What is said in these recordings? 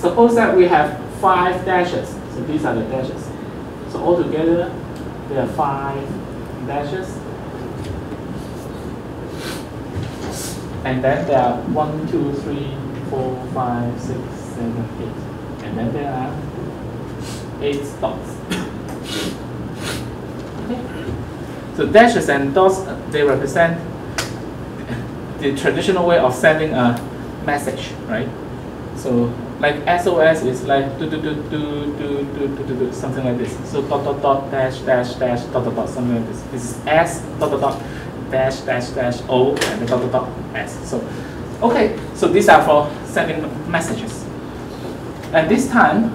suppose that we have 5 dashes. So these are the dashes. So altogether, there are 5 dashes. And then there are 1, 2, 3, 4, 5, 6, 7, 8. And then there are 8 dots. Okay. So dashes and dots, they represent the traditional way of sending a message, right? So like SOS is like do, something like this. So dot dot dot dash dash dash dot dot dot, something like this. This is S dot dot dot dash dash dash O and the dot dot dot S. So okay, so these are for sending messages. And this time,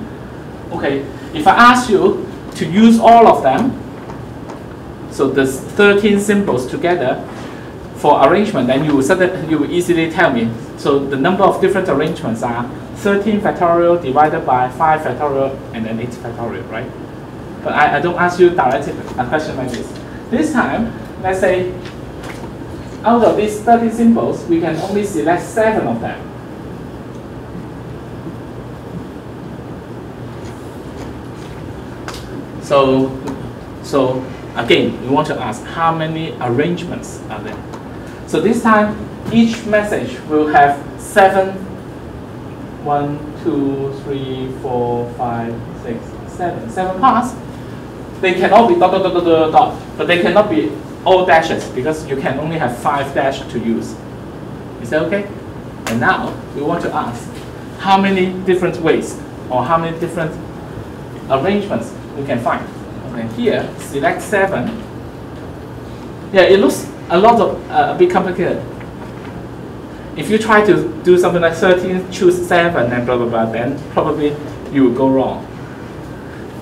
okay, if I ask you to use all of them, so there's 13 symbols together for arrangement, then you will easily tell me. So the number of different arrangements are 13 factorial divided by 5 factorial and then 8 factorial, right? But I don't ask you directly a question like this. This time, let's say, out of these 30 symbols, we can only select 7 of them. So again, we want to ask how many arrangements are there. So this time, each message will have 7, 1, 2, 3, 4, 5, 6, 7 parts. They can all be dot, dot, dot, dot, dot, dot, but they cannot be all dashes because you can only have 5 dashes to use. Is that okay? And now, we want to ask how many different ways or how many different arrangements we can find. Okay, here, select 7. Yeah, it looks a bit complicated. If you try to do something like 13, choose 7 and blah blah blah, then probably you will go wrong.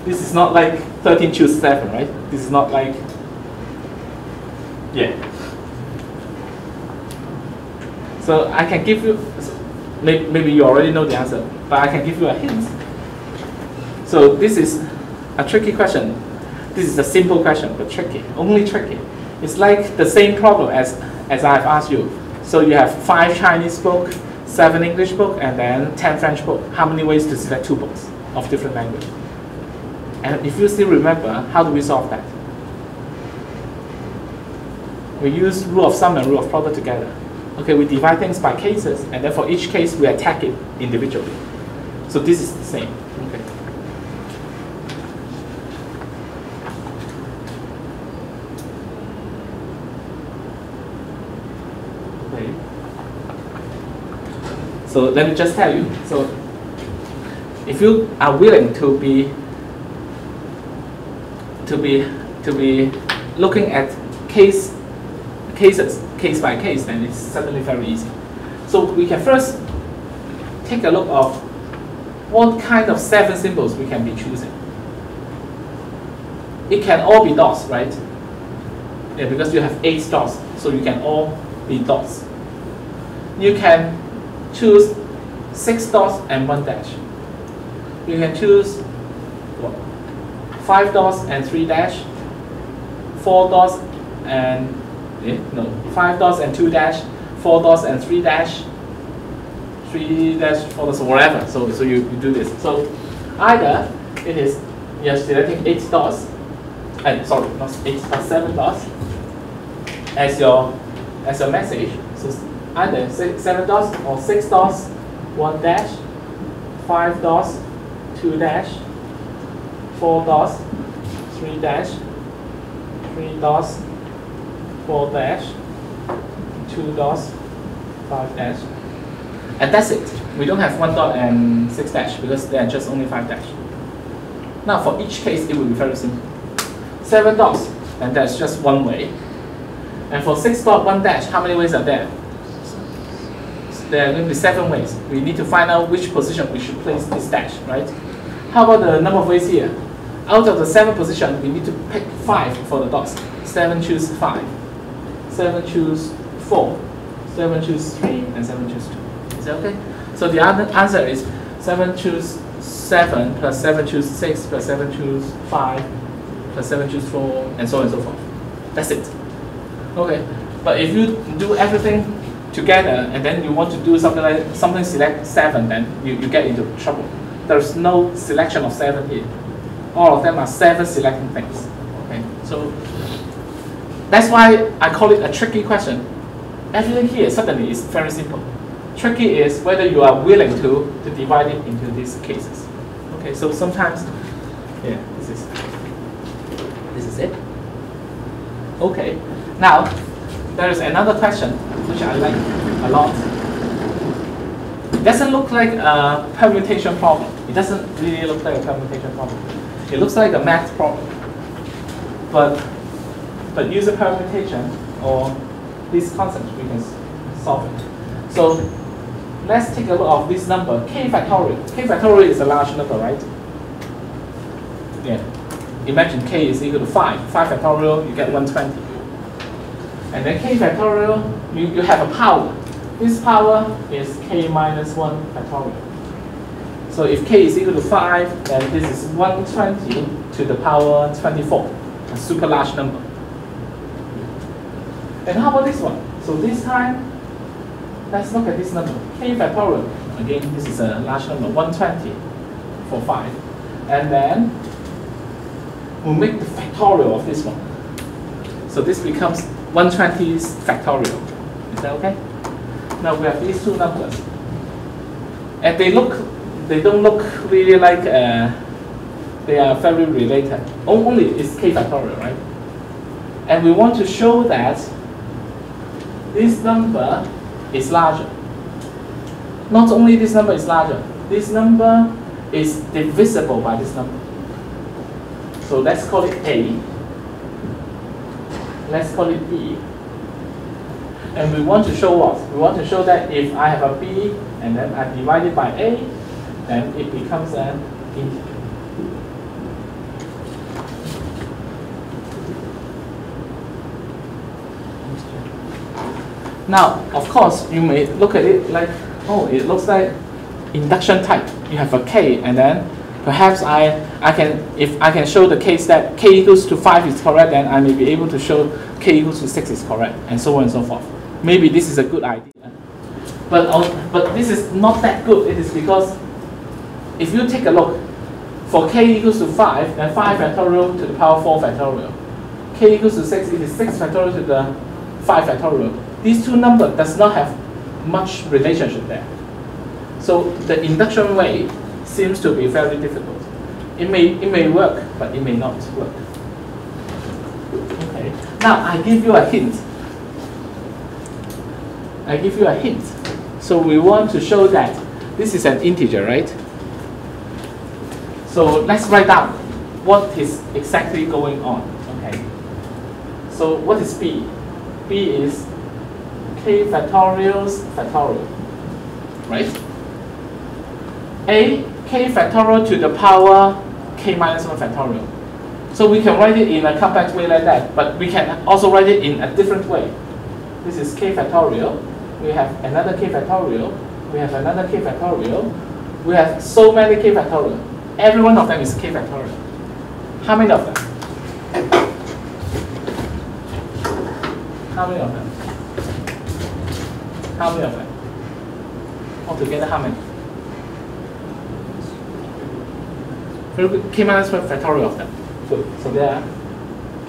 This is not like 13 choose 7, right? This is not like, yeah. So I can give you, maybe you already know the answer, but I can give you a hint. So this is a tricky question. This is a simple question, but tricky, only tricky. It's like the same problem as I've asked you. So you have 5 Chinese books, 7 English books, and then 10 French books. How many ways to select 2 books of different language? And if you still remember, how do we solve that? We use rule of sum and rule of product together. Okay, we divide things by cases, and then for each case, we attack it individually. So this is the same. Okay. So let me just tell you. So if you are willing to be looking at cases case by case, then it's certainly very easy. So we can first take a look of what kind of 7 symbols we can be choosing. It can all be dots, right? Yeah, because you have 8 dots, so you can all be dots. You can choose 6 dots and 1 dash. You can choose 5 dots and 3 dash, 4 dots and 5 dots and 2 dash, 4 dots and 3 dash, 3 dash, 4 dots, whatever. So you do this. So either it is you're selecting 8 dots, sorry, not 8 but 7 dots as your message. So either 7 dots or 6 dots, 1 dash, 5 dots, 2 dash, 4 dots, 3 dash, 3 dots, 4 dash, 2 dots, 5 dash. And that's it. We don't have 1 dot and 6 dash because they are just only 5 dash. Now for each case, it will be very simple. 7 dots, and that's just 1 way. And for 6 dot, 1 dash, how many ways are there? There are going to be 7 ways. We need to find out which position we should place this dash, right? How about the number of ways here? Out of the 7 positions, we need to pick 5 for the dots. 7 choose 5. 7 choose 4. 7 choose 3, and 7 choose 2. Is that okay? So the answer is 7 choose 7, plus 7 choose 6, plus 7 choose 5, plus 7 choose 4, and so on and so forth. That's it. Okay. But if you do everything together and then you want to do something select 7, then you get into trouble. there's no selection of 7 here. All of them are 7 selecting things. Okay, so that's why I call it a tricky question. Everything here suddenly is very simple. Tricky is whether you are willing to divide it into these cases. Okay, so sometimes, yeah, this is it. Okay, now there is another question which I like a lot. It doesn't look like a permutation problem. It doesn't really look like a permutation problem. It looks like a math problem. But use a permutation or these concepts, we can solve it. So let's take a look at this number, k factorial. K factorial is a large number, right? Yeah. Imagine k is equal to 5. 5 factorial, you get 120. And then k factorial, you have a power. This power is k minus 1 factorial. So if k is equal to 5, then this is 120 to the power 24, a super large number. And how about this one? So this time, let's look at this number, k factorial. Again, this is a large number, 120 for 5. And then we'll make the factorial of this one. So this becomes 120's factorial. Is that okay? Now we have these two numbers. And they don't look really like they are very related. Only it's k factorial, right? And we want to show that this number is larger. Not only this number is larger, this number is divisible by this number. So let's call it A. Let's call it B. And we want to show what? We want to show that if I have a B and then I divide it by A, then it becomes an integer. Now, of course, you may look at it like, oh, it looks like induction type. You have a k, and then perhaps if I can show the case that k equals to 5 is correct, then I may be able to show k equals to 6 is correct, and so on and so forth. Maybe this is a good idea. But this is not that good. It is because if you take a look, for k equals to 5, then 5 factorial to the power 4 factorial. K equals to 6, it is 6 factorial to the 5 factorial. These two numbers does not have much relationship there. So the induction way seems to be very difficult. It may work, but it may not work. Okay. Now I give you a hint. So we want to show that this is an integer, right? So let's write down what is exactly going on. Okay. So what is B? B is k factorial's factorial, right? A, k factorial to the power k minus 1 factorial. So we can write it in a complex way like that, but we can also write it in a different way. This is k factorial. We have another k factorial. We have another k factorial. We have so many k factorial. Every one of them is k factorial. How many of them? How many of them? How many of them? Altogether, how many? Very good. K minus 1 factorial of them. Good. So there are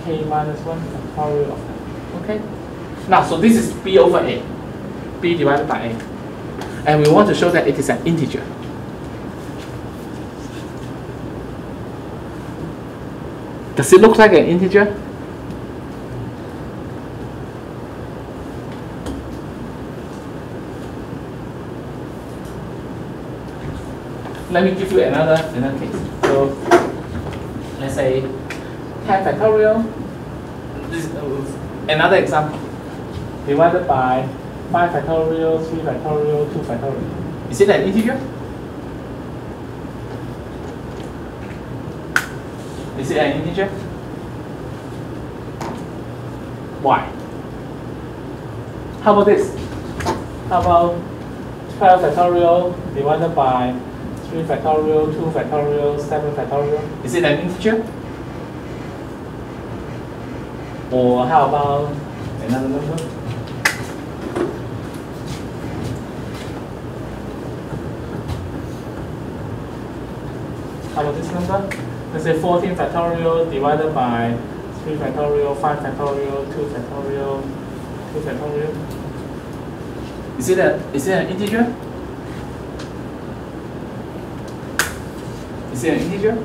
k minus 1 factorial of them. Okay? Now, so this is b over a. B divided by a. And we want to show that it is an integer. Does it look like an integer? Let me give you another case. So let's say 10 factorial. This another example. Divided by 5 factorial, 3 factorial, 2 factorial. Is it an integer? Is it an integer? Why? How about this? How about 12 factorial divided by 3 factorial, 2 factorial, 7 factorial? Is it an integer? Or how about another number? How about this number? Let's say 14 factorial divided by 3 factorial, 5 factorial, 2 factorial, 2 factorial. Is it an integer? Is it an integer?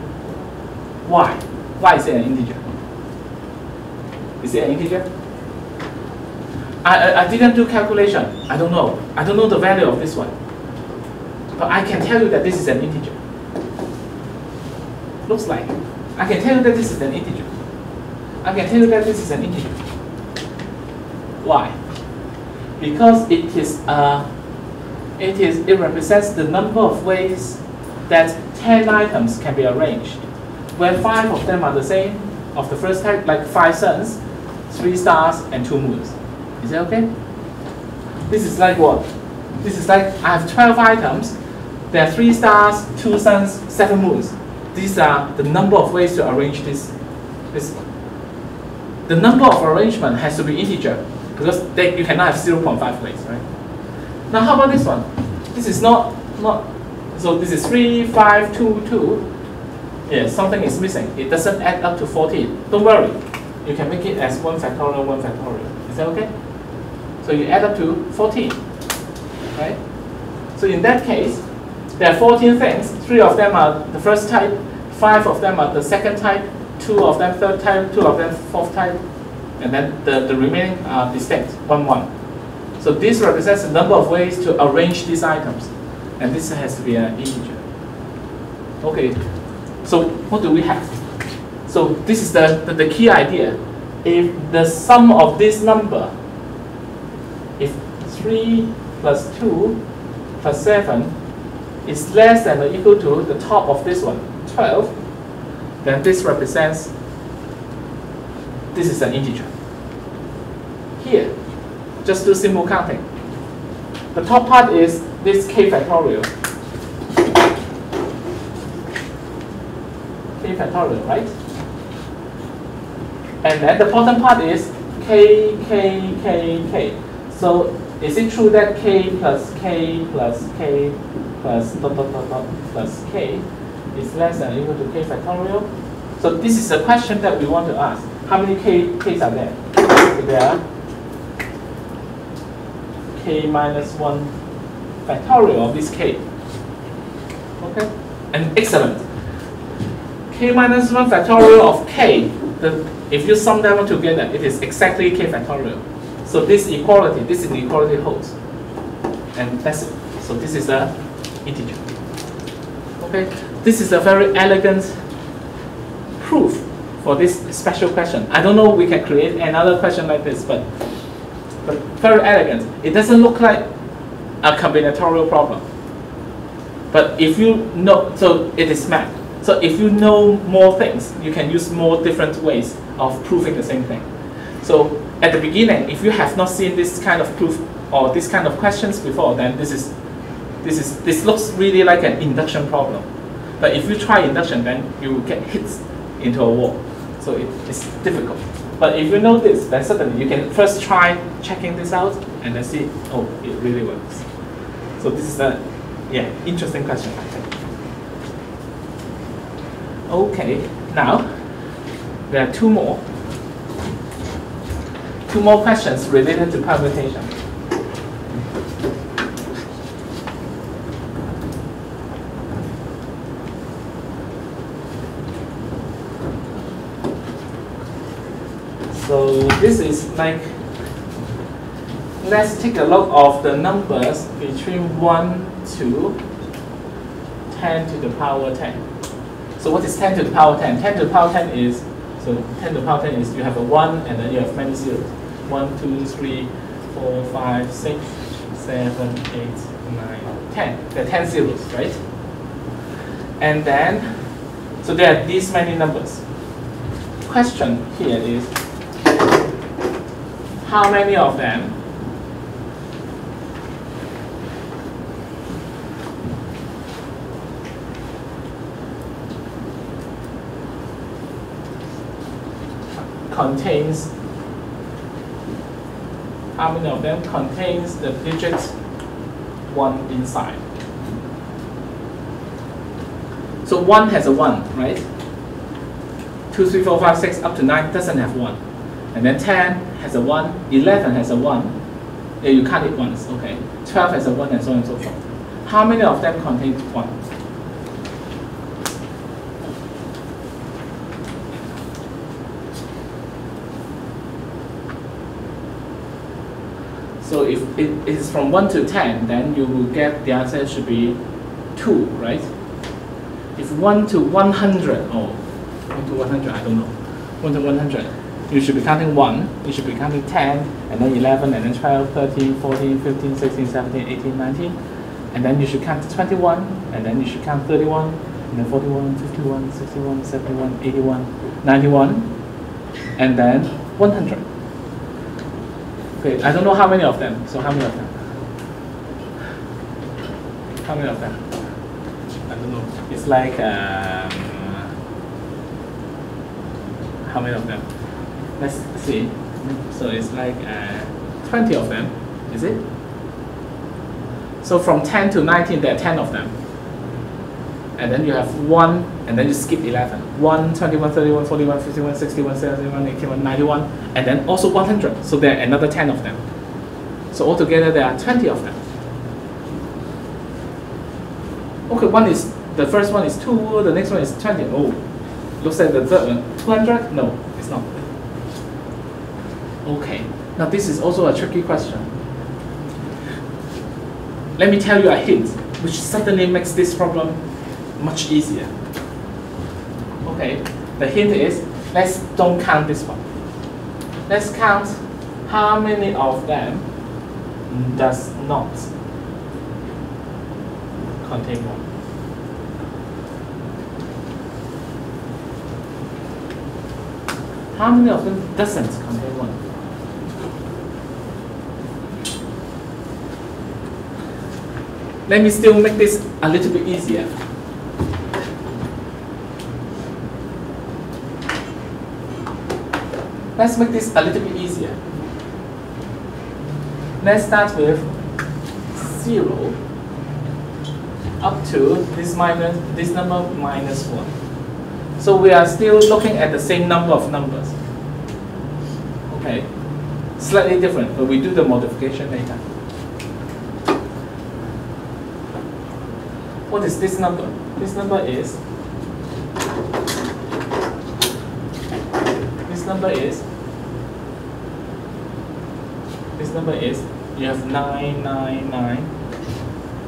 Why? Why is it an integer? Is it an integer? I didn't do calculation. I don't know. I don't know the value of this one. But I can tell you that this is an integer. Looks like. I can tell you that this is an integer. I can tell you that this is an integer. Why? Because it represents the number of ways that 10 items can be arranged, where 5 of them are the same of the first type, like 5 suns, 3 stars, and 2 moons. Is that okay? This is like what? This is like I have 12 items. There are 3 stars, 2 suns, 7 moons. These are the number of ways to arrange this. The number of arrangement has to be integer because you cannot have 0.5 ways, right? Now how about this one? This is not so this is 3, 5, 2, 2. Yeah, something is missing. It doesn't add up to 14. Don't worry. You can make it as 1 factorial, 1 factorial. Is that okay? So you add up to 14, right? So in that case, there are 14 things. 3 of them are the first type, 5 of them are the second type, 2 of them third type, 2 of them fourth type, and then the remaining are distinct, 1, 1. So this represents the number of ways to arrange these items, and this has to be an integer. Okay, so what do we have? So this is the key idea. If the sum of this number, if 3 plus 2 plus 7 is less than or equal to the top of this one, 12, then this represents, this is an integer. Here, just do simple counting. The top part is this k factorial. K factorial, right? And then the bottom part is k, k, k, k. So is it true that k plus k plus k plus dot dot dot dot plus k is less than or equal to k factorial? So this is a question that we want to ask. How many k's are there? So there are k minus 1 factorial of this k. Okay? And excellent. K minus 1 factorial of k, if you sum them together, it is exactly k factorial. So this inequality holds. And that's it. So this is the integer. Okay? This is a very elegant proof for this special question. I don't know we can create another question like this, but very elegant. It doesn't look like a combinatorial problem. But if you know, so it is math. So if you know more things, you can use more different ways of proving the same thing. So at the beginning, if you have not seen this kind of proof or this kind of questions before, then this looks really like an induction problem. But if you try induction, then you get hit into a wall. So it's difficult. But if you know this, then suddenly you can first try checking this out and then see, oh, it really works. So this is a interesting question, I think. Okay, now there are two more questions related to permutation. So this is like, let's take a look of the numbers between 1 to 10 to the power 10. So what is 10 to the power 10? 10 to the power 10 is, so 10 to the power 10 is you have a 1 and then you have many zeros. 1, 2, 3, 4, 5, 6, 7, 8, 9, 10. There are 10 zeros, right? And then, so there are these many numbers. Question here is, how many of them contains the digit 1 inside? So 1 has a 1, right? 2, 3, 4, 5, 6 up to 9 doesn't have 1. And then 10 has a 1, 11 has a 1. Yeah, you count it once, okay. 12 has a 1 and so on and so forth. How many of them contain 1? So if it is from 1 to 10, then you will get the answer should be 2, right? If 1 to 100, oh, 1 to 100, I don't know. 1 to 100, you should be counting 1, you should be counting 10, and then 11, and then 12, 13, 14, 15, 16, 17, 18, 19. And then you should count 21, and then you should count 31, and then 41, 51, 61, 71, 81, 91, and then 100. Okay, I don't know how many of them. So how many of them? How many of them? I don't know. It's like how many of them? Let's see. So it's like 20 of them. Is it? So from 10 to 19, there are 10 of them. And then you have 1, and then you skip 11. 1, 21, 31, 41, 51, 61, 71, 81, 91, and then also 100. So there are another 10 of them. So altogether there are 20 of them. Okay, the first one is 2, the next one is 20. Oh, looks like the third one. 200? No, it's not. Okay, now this is also a tricky question. Let me tell you a hint, which certainly makes this problem much easier. Okay, the hint is, let's don't count this one. Let's count how many of them does not contain 1. How many of them doesn't contain 1? Let me still make this a little bit easier. Let's make this a little bit easier. Let's start with 0 up to this number minus 1. So we are still looking at the same number of numbers. Okay, slightly different, but we do the modification later. What is this number? This number is you have 999,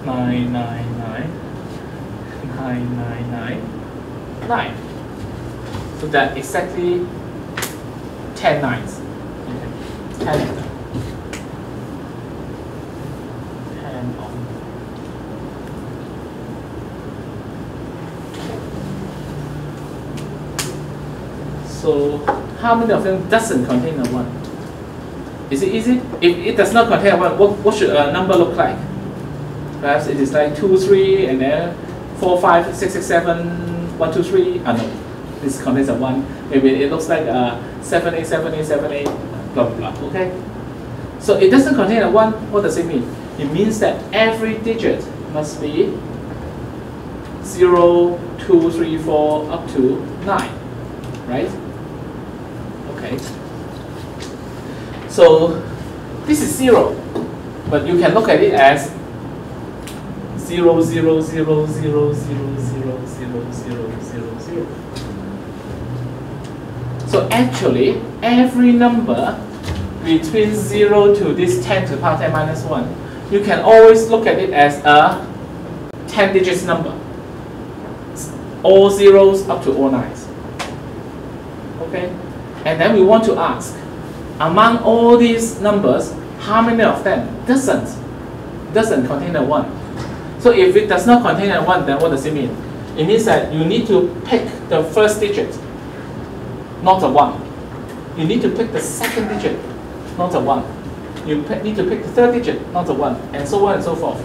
999, 999, 9. So that exactly 10 nines. Okay. 10 of them. 10 of them. So how many of them doesn't contain a 1? Is it easy? If it does not contain a 1, what should a number look like? Perhaps it is like 2, 3, and then 4, 5, 6, 6, 7, 1, 2, 3. No, this contains a 1. Maybe it looks like 7, 8, 7, 8, 7, 8, blah, blah, blah. Okay? So it doesn't contain a 1. What does it mean? It means that every digit must be 0, 2, 3, 4, up to 9. Right? Okay. So this is 0, but you can look at it as 0, 0, 0, 0, 0, 0, 0, 0, 0, 0. So actually, every number between 0 to this 10 to the power 10 minus 1, you can always look at it as a 10 digits number. All zeros up to all nines. Okay? And then we want to ask, among all these numbers, how many of them doesn't contain a 1? So if it does not contain a 1, then what does it mean? It means that you need to pick the first digit, not a 1. You need to pick the second digit, not a 1. You need to pick the third digit, not a 1, and so on and so forth,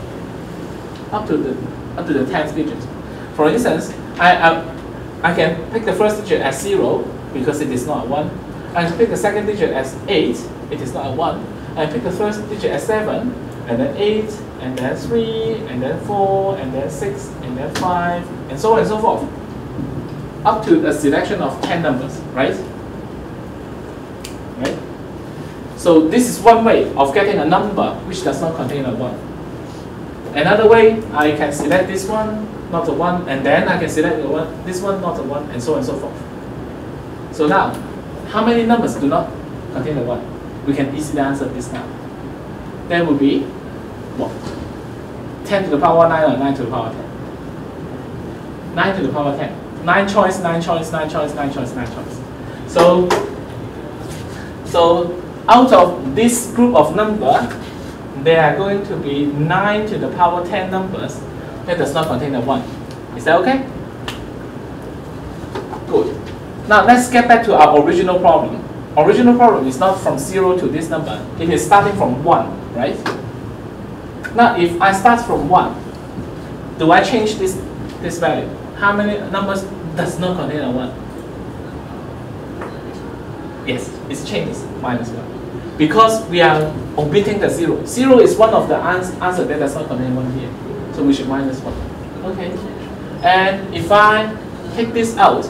up to the 10th digit. For instance, I can pick the first digit as 0 because it is not a 1. I pick the second digit as 8, it is not a 1. I pick the first digit as 7, and then 8, and then 3, and then 4, and then 6, and then 5, and so on and so forth. Up to a selection of 10 numbers, right? Right? So this is one way of getting a number which does not contain a 1. Another way, I can select this one, not a 1, and then I can select the one, this one, not a 1, and so on and so forth. So now, how many numbers do not contain a 1? We can easily answer this now. There will be what? 10 to the power 9 or 9 to the power 10? 9 to the power 10. 9 choice, 9 choice, 9 choice, 9 choice, 9 choice. So out of this group of number, there are going to be 9 to the power 10 numbers that does not contain a 1. Is that okay? Good. Now let's get back to our original problem. Original problem is not from 0 to this number. It is starting from 1, right? Now if I start from 1, do I change this value? How many numbers does not contain a 1? Yes, it changes, minus 1. Because we are omitting the 0. 0 is one of the answer that does not contain 1 here. So we should minus 1. Okay. And if I take this out,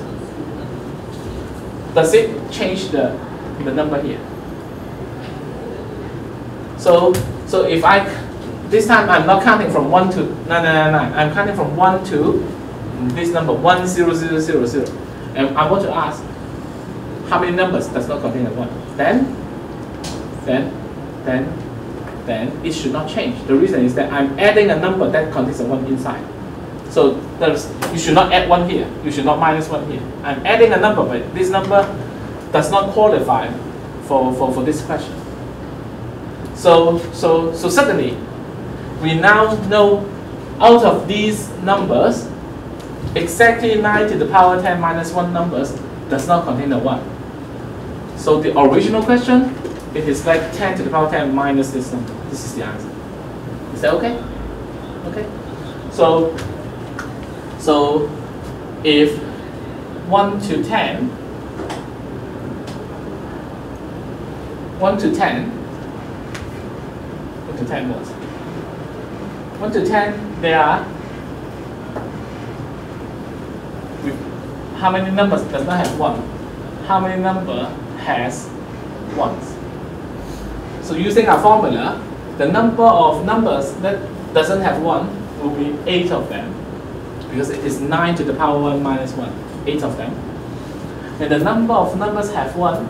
does it change the number here? So if this time I'm not counting from 1 to 999. I'm counting from 1 to this number 10000. And I want to ask how many numbers does not contain a 1. Then it should not change. The reason is that I'm adding a number that contains a 1 inside. So you should not add 1 here. You should not minus 1 here. I'm adding a number, but this number does not qualify for this question. So suddenly, we now know out of these numbers, exactly 9 to the power 10 minus 1 numbers does not contain a 1. So the original question, it is like 10 to the power 10 minus this number. This is the answer. Is that okay? Okay. So if 1 to 10, 1 to 10 what? 1 to 10, there are, how many numbers does not have 1? How many number has 1s? So using our formula, the number of numbers that doesn't have 1 will be 8 of them, because it is 9 to the power 1 minus 1, 8 of them. And the number of numbers have 1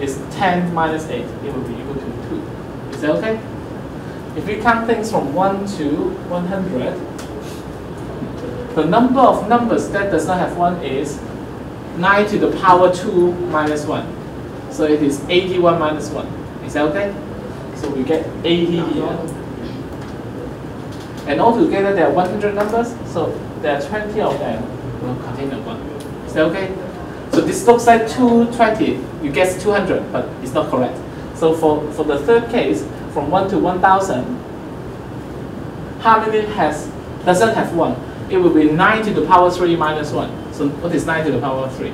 is 10 minus 8, it will be equal to 2. Is that okay? If we count things from 1 to 100, the number of numbers that does not have 1 is 9 to the power 2 minus 1. So it is 81 minus 1. Is that okay? So we get 80 here. And altogether there are 100 numbers, so there are 20 of them will contain a 1. Is that okay? So this looks like 220. You guess 200, but it's not correct. So for the third case, from 1 to 1000, how many doesn't have 1? It will be 9 to the power 3 minus 1. So what is 9 to the power 3?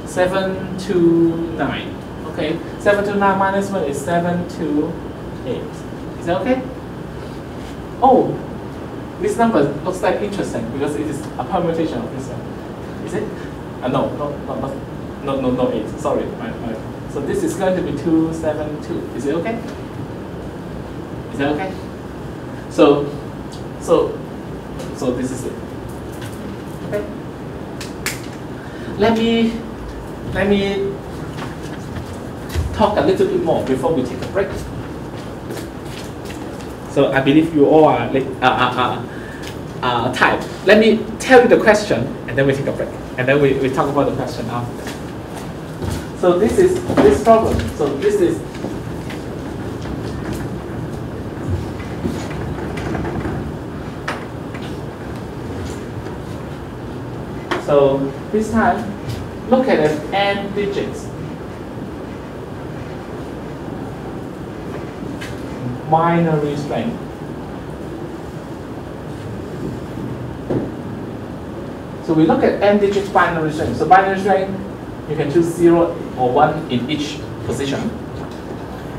729. Okay, 729 minus 1 is 728. Is that okay? Oh, this number looks like interesting because it is a permutation of this one. Is it? No, 8. Sorry. So this is going to be 272. Is it okay? Is that okay? So this is it. Okay. Let me talk a little bit more before we take a break. So I believe you all are tired. Let me tell you the question, and then we take a break, and then we talk about the question after. So this is this problem. So this is this time, look at it n digits. Binary string. So we look at n digits binary string. So binary string, you can choose 0 or 1 in each position.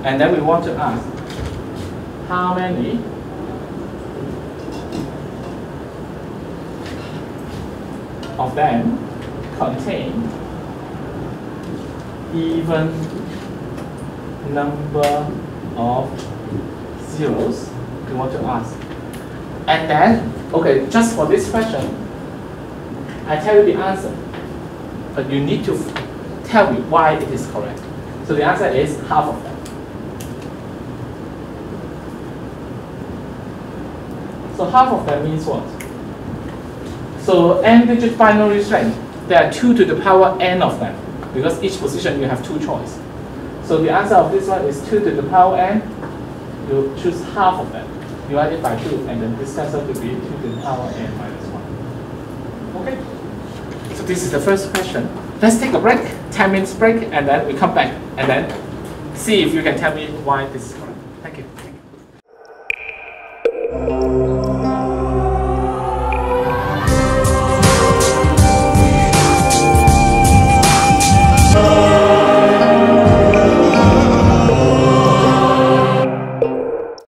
And then we want to ask how many of them contain even number of zeros we want to ask. And then, okay, just for this question, I tell you the answer, but you need to tell me why it is correct. So the answer is half of them. So half of them means what? So n-digit binary string, there are 2 to the power n of them, because each position you have 2 choices. So the answer of this one is 2 to the power n. You choose half of them, divide it by 2, and then this turns out to be 2 to the power n minus 1. Okay? So this is the first question. Let's take a break, 10 minutes break, and then we come back, and then see if you can tell me why this is correct. Thank you.